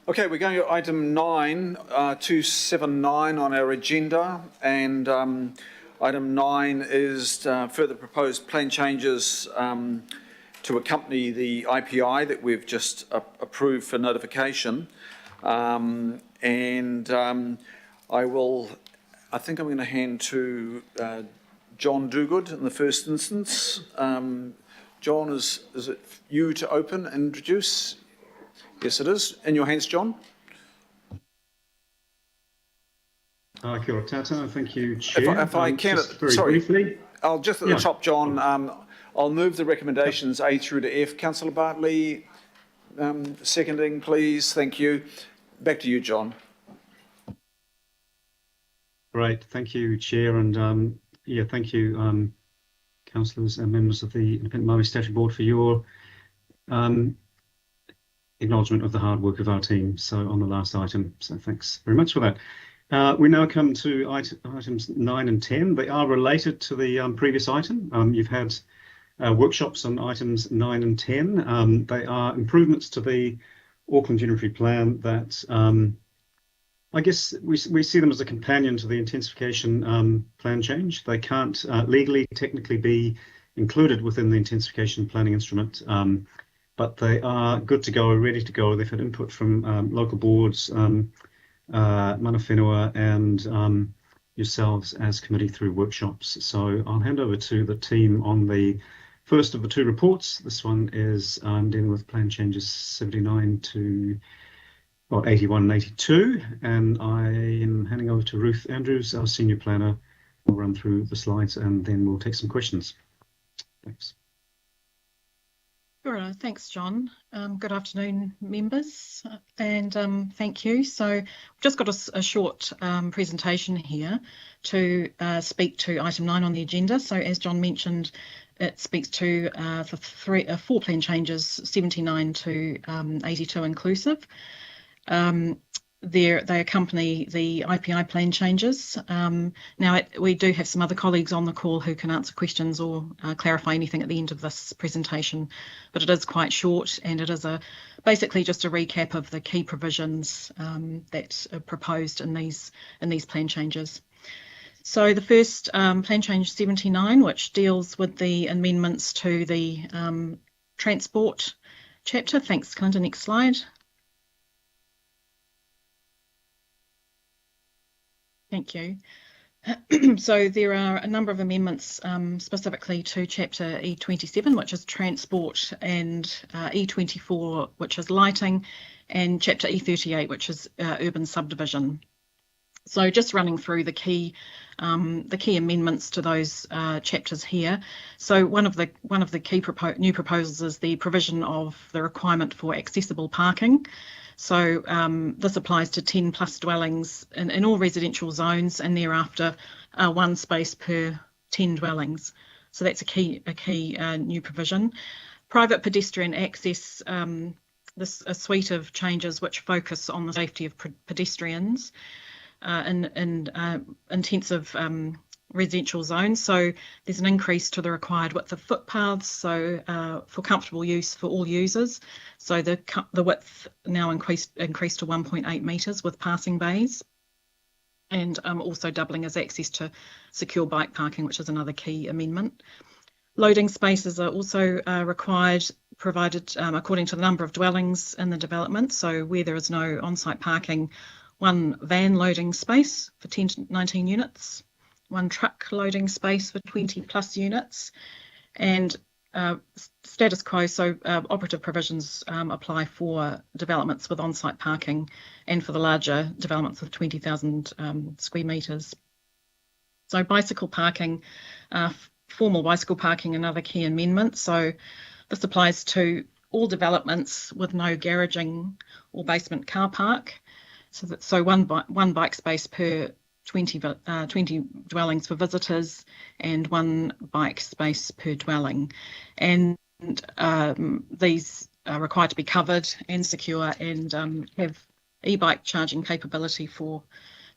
Okay, we're going to item 9, 279 on our agenda, and item 9 is further proposed plan changes to accompany the IPI that we've just approved for notification. I think I'm going to hand to John Dogood in the first instance. John, is it you to open and introduce? Yes, it is. In your hands, John. Kia ora tata. Thank you, Chair. If I can, briefly. I'll just at the top, John, I'll move the recommendations A through to F. Councillor Bartley, seconding, please. Thank you. Back to you, John. Great. Thank you, Chair. And thank you, councillors and members of the Independent Māori Statutory Board for your acknowledgement of the hard work of our team on the last item. So thanks very much for that. We now come to items 9 and 10. They are related to the previous item. You've had workshops on items 9 and 10. They are improvements to the Auckland Unitary Plan that I guess we see them as a companion to the intensification plan change. They can't legally, technically be included within the intensification planning instrument, but they are good to go, ready to go. They've had input from local boards, mana whenua, and yourselves as committee through workshops. So I'll hand over to the team on the first of the two reports. This one is dealing with plan changes 79 to 81 and 82, and I am handing over to Ruth Andrews, our senior planner. We'll run through the slides and then we'll take some questions. Thanks. Sure, thanks, John. Good afternoon, members, and thank you. So we've just got a short presentation here to speak to item 9 on the agenda. So as John mentioned, it speaks to four plan changes, 79 to 82 inclusive. They accompany the IPI plan changes. Now, we do have some other colleagues on the call who can answer questions or clarify anything at the end of this presentation, but it is quite short, and it is basically just a recap of the key provisions that are proposed in these plan changes. So the first plan change 79, which deals with the amendments to the transport chapter. Thanks, Clinton. Next slide. Thank you. So there are a number of amendments specifically to Chapter E27, which is transport, and E24, which is lighting, and Chapter E38, which is urban subdivision. So just running through the key amendments to those chapters here. So one of the key new proposals is the provision of the requirement for accessible parking. So this applies to 10 plus dwellings in all residential zones, and thereafter 1 space per 10 dwellings. So that's a key new provision. Private pedestrian access, a suite of changes which focus on the safety of pedestrians in intensive residential zones. So there's an increase to the required width of footpaths, so for comfortable use for all users. So the width now increased to 1.8 metres with passing bays, and also doubling as access to secure bike parking, which is another key amendment. Loading spaces are also required, provided according to the number of dwellings in the development. So where there is no on-site parking, 1 van loading space for 10 to 19 units, 1 truck loading space for 20 plus units, and status quo, so operative provisions apply for developments with on-site parking and for the larger developments with 20,000 square metres. So bicycle parking, formal bicycle parking, another key amendment. So this applies to all developments with no garaging or basement car park. So one bike space per 20 dwellings for visitors, and 1 bike space per dwelling. And these are required to be covered and secure and have e-bike charging capability for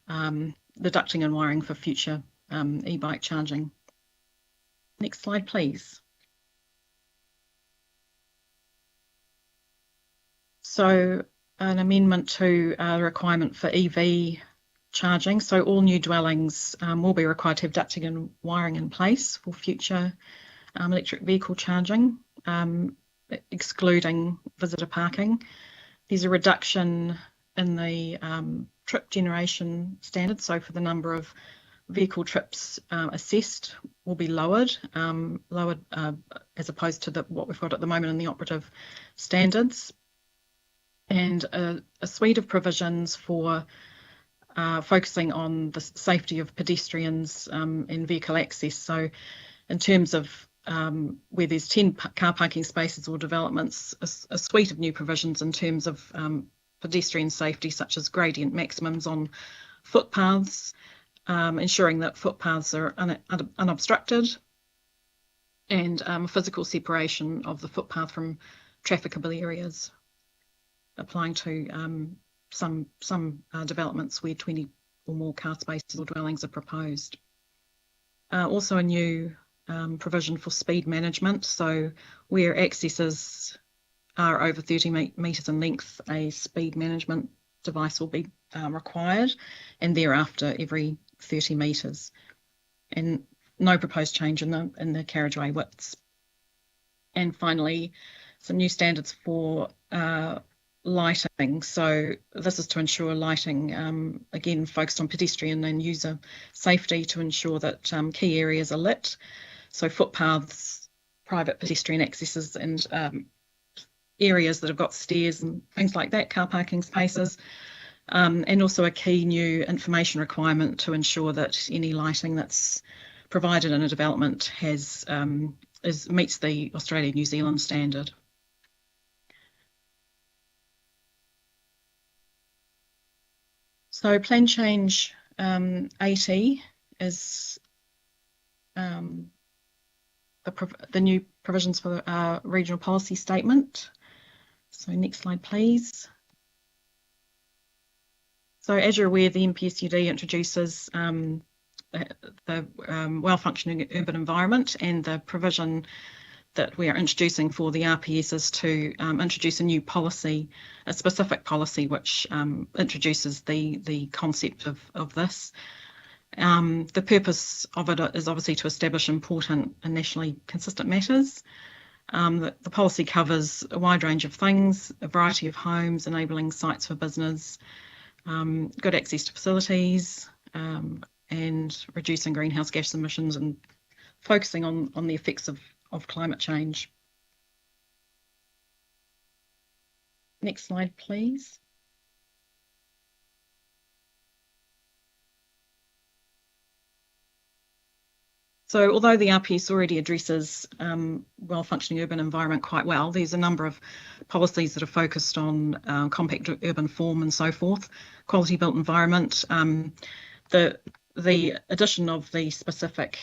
the ducting and wiring for future e-bike charging. Next slide, please. So an amendment to the requirement for EV charging. So all new dwellings will be required to have ducting and wiring in place for future electric vehicle charging, excluding visitor parking. There's a reduction in the trip generation standard. So for the number of vehicle trips assessed will be lowered as opposed to what we've got at the moment in the operative standards. And a suite of provisions for focusing on the safety of pedestrians and vehicle access. So in terms of where there's 10 car parking spaces or developments, a suite of new provisions in terms of pedestrian safety, such as gradient maximums on footpaths, ensuring that footpaths are unobstructed, and physical separation of the footpath from trafficable areas, applying to some developments where 20 or more car spaces or dwellings are proposed. Also a new provision for speed management. So where accesses are over 30 metres in length, a speed management device will be required, and thereafter every 30 metres. And no proposed change in the carriageway widths. And finally, some new standards for lighting. So this is to ensure lighting, again, focused on pedestrian and user safety, to ensure that key areas are lit. So footpaths, private pedestrian accesses, and areas that have got stairs and things like that, car parking spaces. And also a key new information requirement to ensure that any lighting that's provided in a development meets the Australia-New Zealand standard. So plan change 80 is the new provisions for the regional policy statement. So next slide, please. So as you're aware, the NPSUD introduces the well-functioning urban environment, and the provision that we are introducing for the RPS is to introduce a new policy, a specific policy which introduces the concept of this. The purpose of it is obviously to establish important and nationally consistent matters. The policy covers a wide range of things, a variety of homes, enabling sites for business, good access to facilities, and reducing greenhouse gas emissions, and focusing on the effects of climate change. Next slide, please. So although the RPS already addresses well-functioning urban environment quite well, there's a number of policies that are focused on compact urban form and so forth, quality built environment. The addition of the specific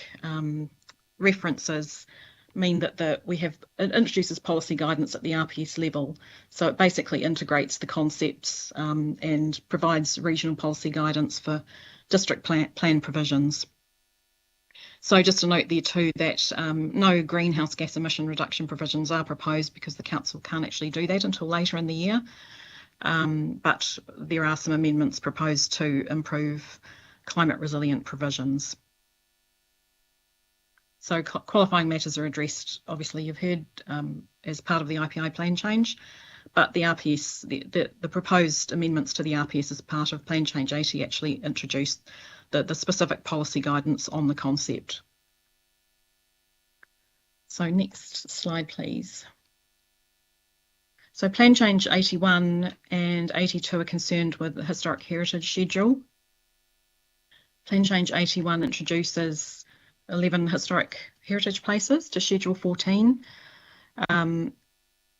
references mean that it introduces policy guidance at the RPS level. So it basically integrates the concepts and provides regional policy guidance for district plan provisions. So just to note there too that no greenhouse gas emission reduction provisions are proposed, because the council can't actually do that until later in the year. But there are some amendments proposed to improve climate resilient provisions. So qualifying matters are addressed, obviously you've heard, as part of the IPI plan change, but the RPS, the proposed amendments to the RPS as part of plan change 80 actually introduced the specific policy guidance on the concept. So next slide, please. So plan change 81 and 82 are concerned with the historic heritage schedule. Plan change 81 introduces 11 historic heritage places to schedule 14.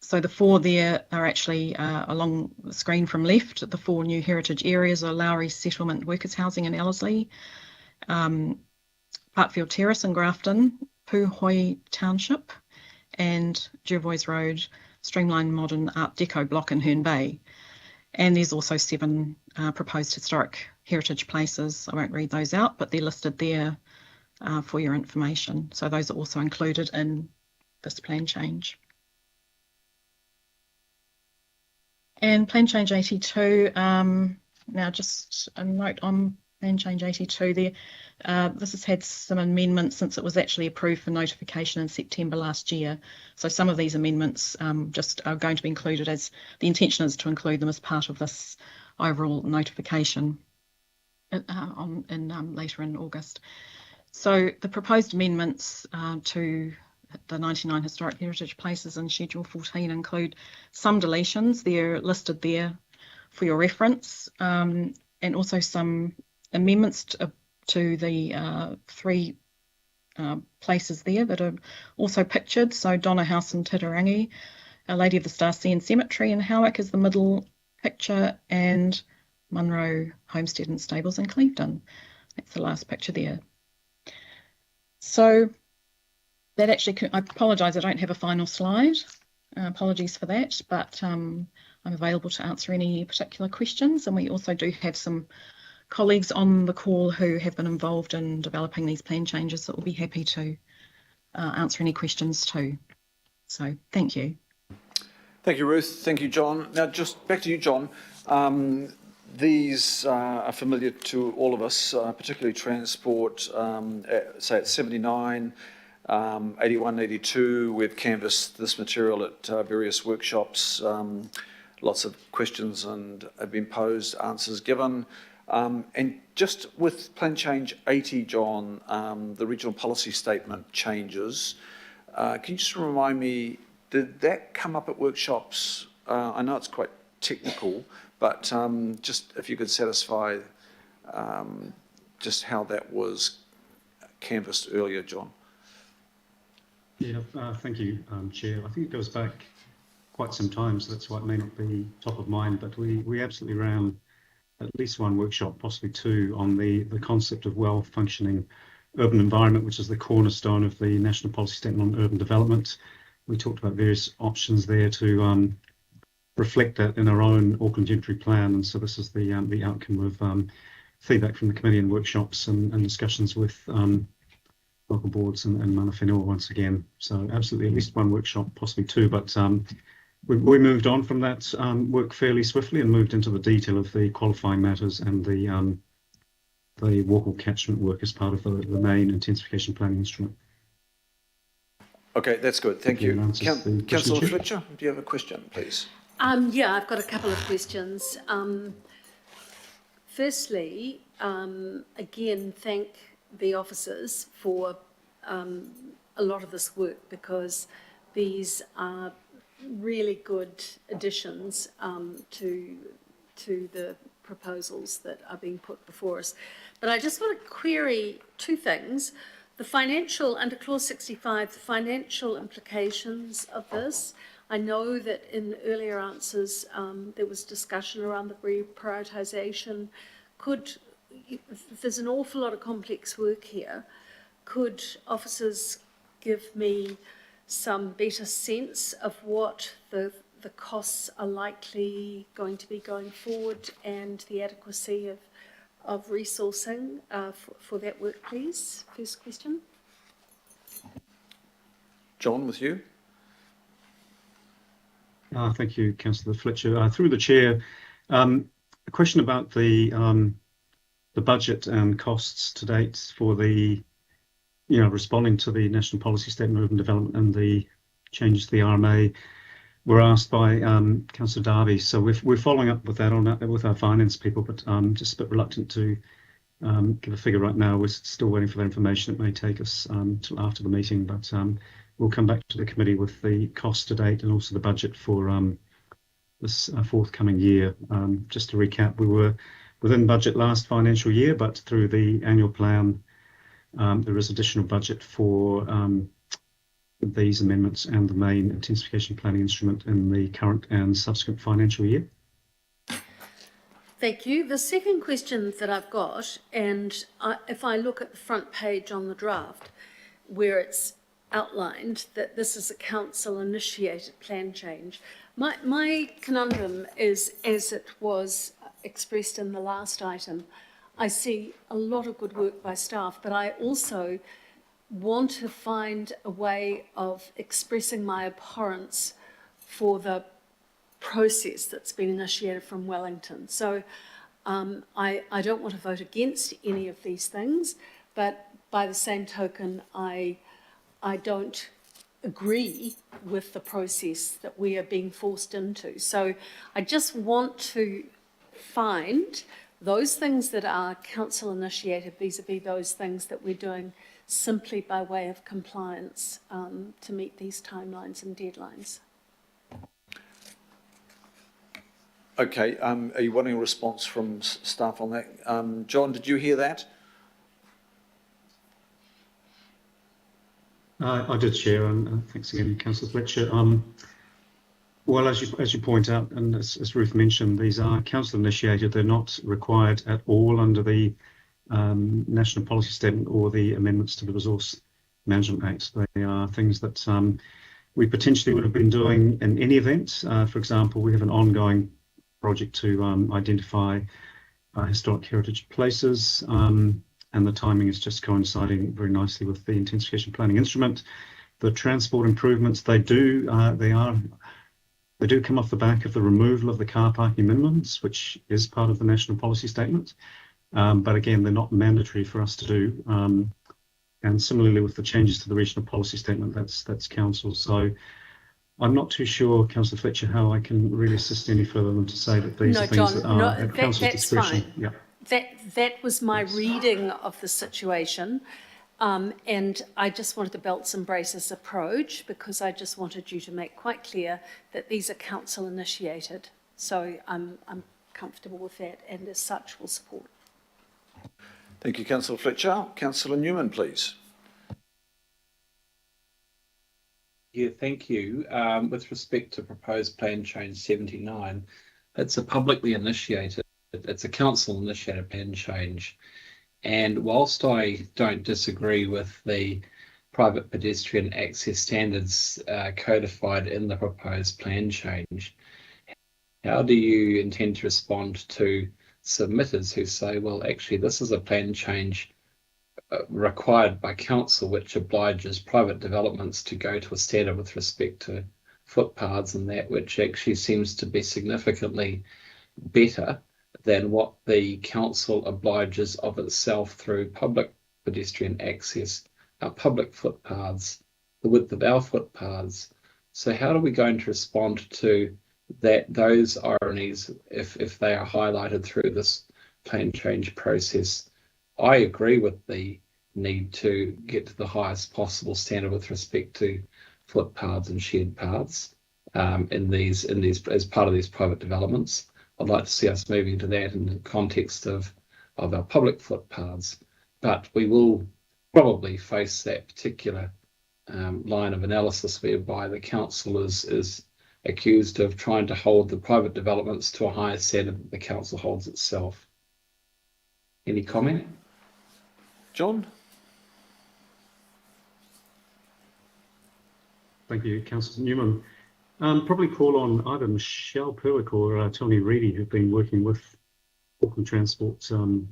So the 4 there are actually along the screen from left. The 4 new heritage areas are Lowry Settlement Workers Housing in Ellerslie, Parkfield Terrace in Grafton, Puhoi Township, and Jervois Road Streamline Modern Art Deco block in Herne Bay. And there's also 7 proposed historic heritage places. I won't read those out, but they're listed there for your information. So those are also included in this plan change. And plan change 82, now just a note on plan change 82 there. This has had some amendments since it was actually approved for notification in September last year. So some of these amendments just are going to be included, as the intention is to include them as part of this overall notification later in August. So the proposed amendments to the 99 historic heritage places in Schedule 14 include some deletions. They're listed there for your reference, and also some amendments to the 3 places there that are also pictured. So Donna House in Titirangi, Our Lady of the Star Sea and Cemetery in Howick is the middle picture, and Munro Homestead and Stables in Clevedon. That's the last picture there. So that actually, I apologise, I don't have a final slide. Apologies for that, but I'm available to answer any particular questions. And we also do have some colleagues on the call who have been involved in developing these plan changes that will be happy to answer any questions too. So thank you. Thank you, Ruth. Thank you, John. Now, just back to you, John. These are familiar to all of us, particularly transport, say at 79, 81, 82. We've canvassed this material at various workshops. Lots of questions and have been posed, answers given. And just with plan change 80, John, the regional policy statement changes. Can you just remind me, did that come up at workshops? I know it's quite technical, but just if you could satisfy just how that was canvassed earlier, John. Yeah, thank you, Chair. I think it goes back quite some time, so that's why it may not be top of mind, but we absolutely ran at least one workshop, possibly 2, on the concept of well-functioning urban environment, which is the cornerstone of the National Policy Statement on Urban Development. We talked about various options there to reflect that in our own Auckland Inventory Plan, and so this is the outcome of feedback from the committee and workshops and discussions with local boards and mana whenua once again. So absolutely at least one workshop, possibly 2, but we moved on from that work fairly swiftly and moved into the detail of the qualifying matters and the Walkable catchment work as part of the main intensification planning instrument. Okay, that's good. Thank you. Councillor Fletcher, do you have a question, please? Yeah, I've got a couple of questions. Firstly, again, thank the officers for a lot of this work, because these are really good additions to the proposals that are being put before us. But I just want to query 2 things. The financial, under clause 65, the financial implications of this. I know that in earlier answers there was discussion around the reprioritisation. There's an awful lot of complex work here. Could officers give me some better sense of what the costs are likely going to be going forward, and the adequacy of resourcing for that work, please? First question. John, with you. Thank you, Councillor Fletcher. Through the chair, a question about the budget and costs to date for the, responding to the National Policy Statement of Urban Development and the changes to the RMA were asked by Councillor Darby. So we're following up with that with our finance people, but just a bit reluctant to give a figure right now. We're still waiting for that information. It may take us till after the meeting, but we'll come back to the committee with the cost to date and also the budget for this forthcoming year. Just to recap, we were within budget last financial year, but through the annual plan, there is additional budget for these amendments and the main intensification planning instrument in the current and subsequent financial year. Thank you. The second question that I've got, and if I look at the front page on the draft, where it's outlined that this is a council-initiated plan change, my conundrum is, as it was expressed in the last item, I see a lot of good work by staff, but I also want to find a way of expressing my abhorrence for the process that's been initiated from Wellington. So I don't want to vote against any of these things, but by the same token, I don't agree with the process that we are being forced into. So I just want to find those things that are council initiated vis-a-vis those things that we're doing simply by way of compliance to meet these timelines and deadlines. Okay, are you wanting a response from staff on that? John, did you hear that? I did, Chair, and thanks again, Councillor Fletcher. Well, as you point out, and as Ruth mentioned, these are council initiated. They're not required at all under the National Policy Statement or the amendments to the Resource Management Act. They are things that we potentially would have been doing in any event. For example, we have an ongoing project to identify historic heritage places, and the timing is just coinciding very nicely with the intensification planning instrument. The transport improvements, they do come off the back of the removal of the car parking minimums, which is part of the National Policy Statement. But again, they're not mandatory for us to do. And similarly with the changes to the Regional Policy Statement, that's council. So I'm not too sure, Councillor Fletcher, how I can really assist any further than to say that these are things that are at council's discretion. Fine. Yeah. That was my reading of the situation. And I just wanted the belts and braces approach because I just wanted you to make quite clear that these are council initiated. So I'm comfortable with that, and as such will support. Thank you, Councillor Fletcher. Councillor Newman, please. Yeah, thank you. With respect to proposed plan change 79, it's a publicly initiated, it's a council initiated plan change. And whilst I don't disagree with the private pedestrian access standards codified in the proposed plan change, how do you intend to respond to submitters who say, well, actually, this is a plan change required by council, which obliges private developments to go to a standard with respect to footpaths and that, which actually seems to be significantly better than what the council obliges of itself through public pedestrian access, our public footpaths, the width of our footpaths. So how are we going to respond to those ironies if they are highlighted through this plan change process? I agree with the need to get to the highest possible standard with respect to footpaths and shared paths in these as part of these private developments. I'd like to see us moving to that in the context of our public footpaths, but we will probably face that particular line of analysis whereby the council is accused of trying to hold the private developments to a higher standard than the council holds itself. Any comment? John? Thank you, Councillor Newman. Probably call on either Michelle Perwick or Tony Reedy, who've been working with Auckland Transport and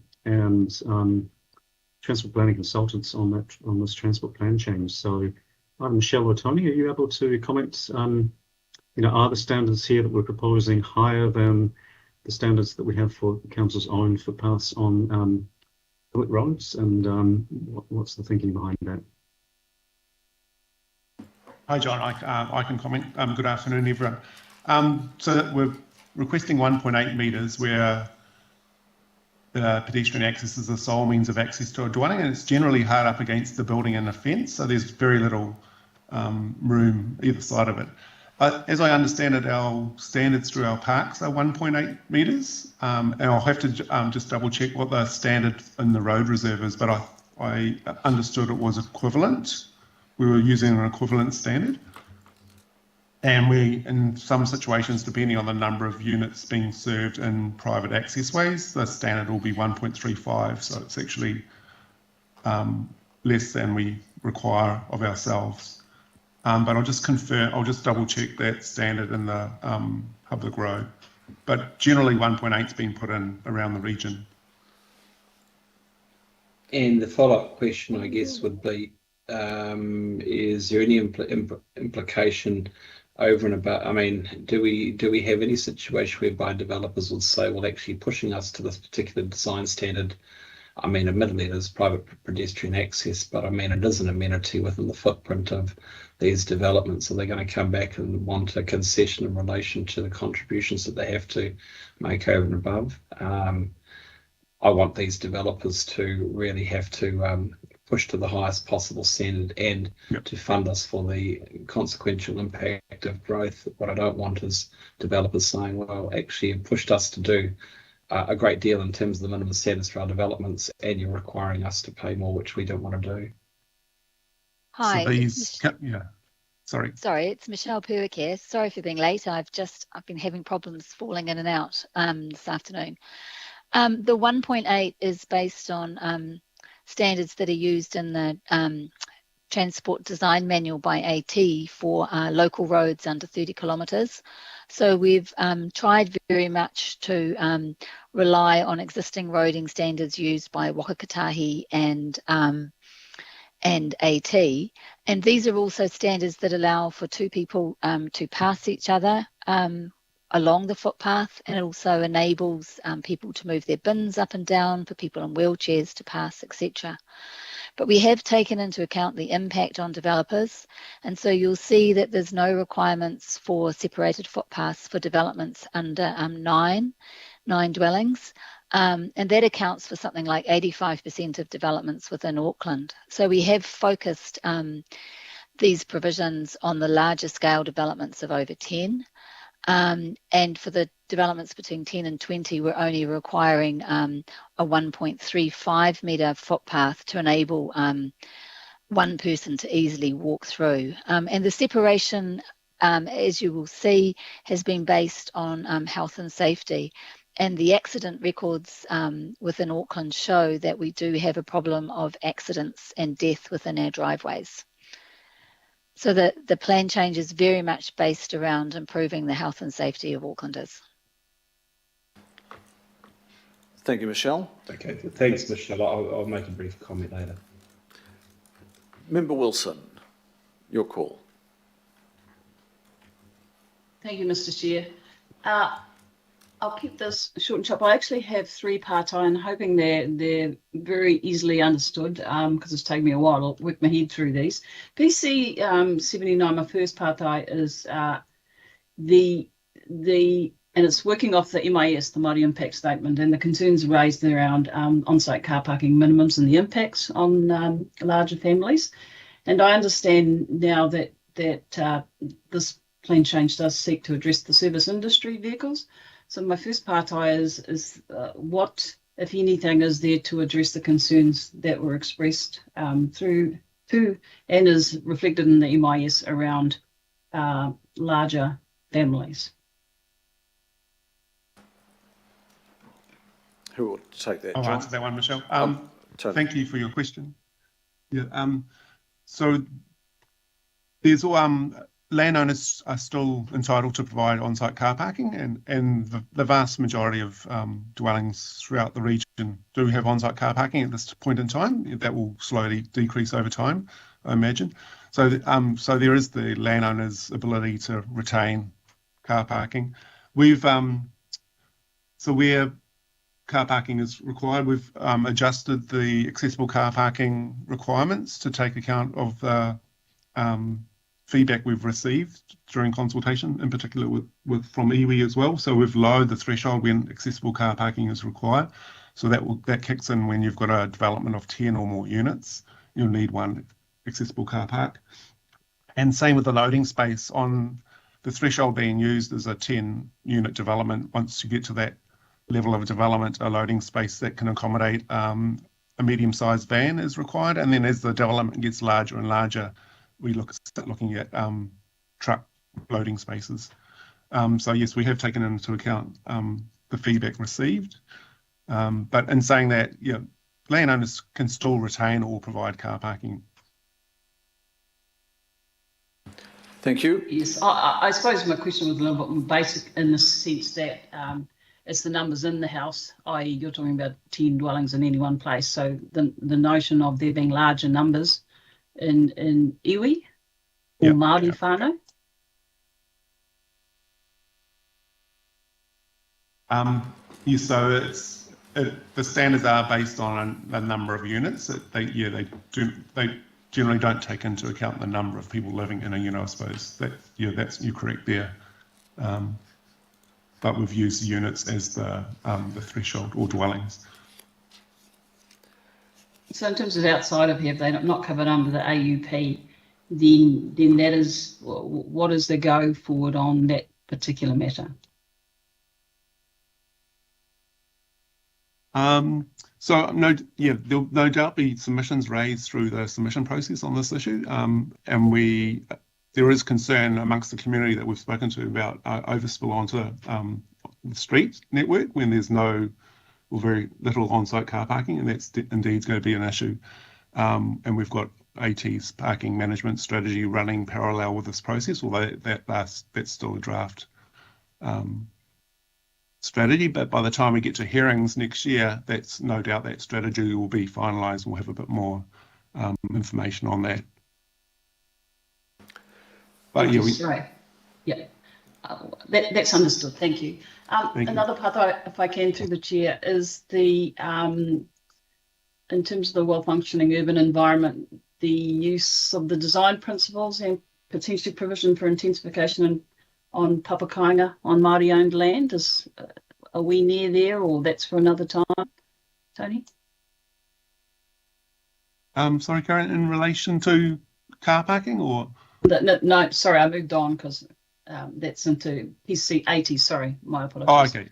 transport planning consultants on this transport plan change. So either Michelle or Tony, are you able to comment? Are the standards here that we're proposing higher than the standards that we have for the council's own footpaths on public roads, and what's the thinking behind that? Hi, John. I can comment. Good afternoon, everyone. So we're requesting 1.8 metres where pedestrian access is the sole means of access to a dwelling, and it's generally hard up against the building and the fence, so there's very little room either side of it. As I understand it, our standards through our parks are 1.8 metres, and I'll have to just double check what the standard in the road reserve is, but I understood it was equivalent. We were using an equivalent standard, and we, in some situations, depending on the number of units being served in private access ways, the standard will be 1.35, so it's actually less than we require of ourselves. But I'll just double check that standard in the public road. But generally 1.8's been put in around the region. And the follow-up question, I guess, would be, is there any implication over and about. I mean, do we have any situation whereby developers would say, well, actually pushing us to this particular design standard? I mean, admittedly, there's private pedestrian access, but I mean, it is an amenity within the footprint of these developments. So they're going to come back and want a concession in relation to the contributions that they have to make over and above. I want these developers to really have to push to the highest possible standard and to fund us for the consequential impact of growth. What I don't want is developers saying, well, actually, you've pushed us to do a great deal in terms of the minimum standards for our developments, and you're requiring us to pay more, which we don't want to do. Hi. So these, yeah, sorry. Sorry, it's Michelle Perwick here. Sorry for being late. I've been having problems falling in and out this afternoon. The 1.8 is based on standards that are used in the Transport Design Manual by AT for local roads under 30 kilometres. So we've tried very much to rely on existing roading standards used by Whakatahi and AT. And these are also standards that allow for two people to pass each other along the footpath, and it also enables people to move their bins up and down, for people in wheelchairs to pass, etc. But we have taken into account the impact on developers, and so you'll see that there's no requirements for separated footpaths for developments under nine dwellings, and that accounts for something like 85% of developments within Auckland. So we have focused these provisions on the larger scale developments of over 10. And for the developments between 10 and 20, we're only requiring a 1.35 metre footpath to enable one person to easily walk through. And the separation, as you will see, has been based on health and safety. And the accident records within Auckland show that we do have a problem of accidents and death within our driveways. So the plan change is very much based around improving the health and safety of Aucklanders. Thank you, Michelle. Okay, thanks, Michelle. I'll make a brief comment later. Member Wilson, your call. Thank you, Mr. Chair. I'll keep this short and sharp. I actually have three parts. I'm hoping they're very easily understood because it's taken me a while to work my head through these. PC 79, my first part is and it's working off the MIS, the Māori Impact Statement, and the concerns raised around on-site car parking minimums and the impacts on larger families. And I understand now that this plan change does seek to address the service industry vehicles. So my first part is what, if anything, is there to address the concerns that were expressed through and is reflected in the MIS around larger families? Who will take that? I'll John? answer that one, Michelle. Tony. Thank you for your question. Yeah. So there's landowners are still entitled to provide on-site car parking, and the vast majority of dwellings throughout the region do have on-site car parking at this point in time. That will slowly decrease over time, I imagine. So there is the landowner's ability to retain car parking. So where car parking is required, we've adjusted the accessible car parking requirements to take account of the feedback we've received during consultation, in particular from iwi as well. So we've lowered the threshold when accessible car parking is required. So that kicks in when you've got a development of 10 or more units. You'll need one accessible car park. And same with the loading space. On the threshold being used as a 10-unit development. Once you get to that level of development, a loading space that can accommodate a medium-sized van is required. And then as the development gets larger and larger, we start looking at truck loading spaces. So yes, we have taken into account the feedback received. But in saying that, landowners can still retain or provide car parking. Thank you. Yes, I suppose my question was a little bit more basic in the sense that it's the numbers in the house, i.e. you're talking about 10 dwellings in any one place. So the notion of there being larger numbers in iwi or Māori whānau? So the standards are based on a number of units. They generally don't take into account the number of people living in a unit, I suppose. You're correct there. But we've used units as the threshold, or dwellings. So in terms of outside of here, if they're not covered under the AUP, then that is, what is the go forward on that particular matter? So there'll no doubt be submissions raised through the submission process on this issue, and there is concern amongst the community that we've spoken to about overspill onto the street network when there's no or very little on-site car parking, and that's indeed going to be an issue. And we've got AT's parking management strategy running parallel with this process, although that's still a draft strategy. But by the time we get to hearings next year, that's no doubt that strategy will be finalised. We'll have a bit more information on that. But that's understood. Thank you. Another part, if I can, through the chair, is the in terms of the well-functioning urban environment, the use of the design principles and potentially provision for intensification on Papakainga on Māori-owned land. Are we near there, or that's for another time, Tony? Sorry, Karen, in relation to car parking, or? No, sorry, I moved on because that's into PC 80. Sorry, my apologies. Oh, okay.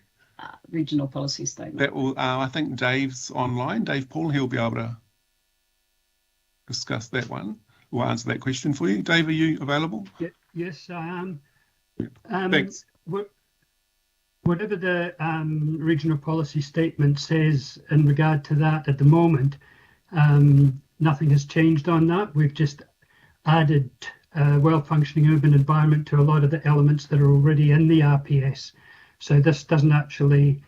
Regional policy statement. That will. I think Dave's online. Dave Paul. He'll be able to discuss that one. We'll answer that question for you. Dave, are you available? Yes, I am. Thanks. Whatever the regional policy statement says in regard to that at the moment, nothing has changed on that. We've just added well-functioning urban environment to a lot of the elements that are already in the RPS. So this doesn't actually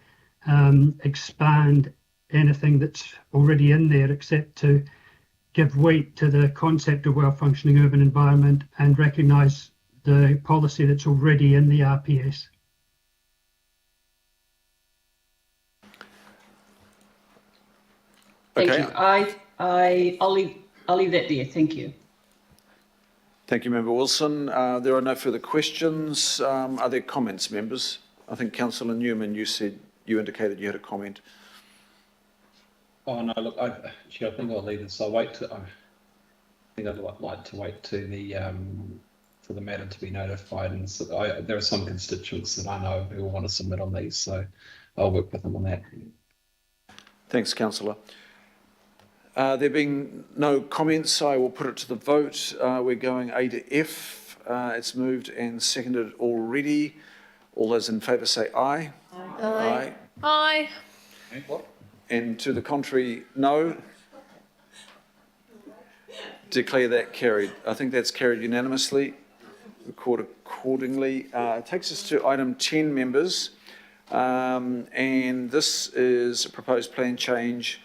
expand anything that's already in there, except to give weight to the concept of well-functioning urban environment and recognise the policy that's already in the RPS. Thank Okay. you. I'll leave that there. Thank you. Thank you, Member Wilson. There are no further questions. Are there comments, members? I think Councillor Newman, you indicated you had a comment. Oh no, look, I think I'll leave this. I'd like to wait to for the matter to be notified, and so there are some constituents that I know who will want to submit on these, so I'll work with them on that. Thanks, Councillor. There being no comments, I will put it to the vote. We're going A to F. It's moved and seconded already. All those in favour say aye. Aye. Aye. And to the contrary, no. Declare that carried. I think that's carried unanimously. Record accordingly. It takes us to item 10, members. And this is a proposed plan change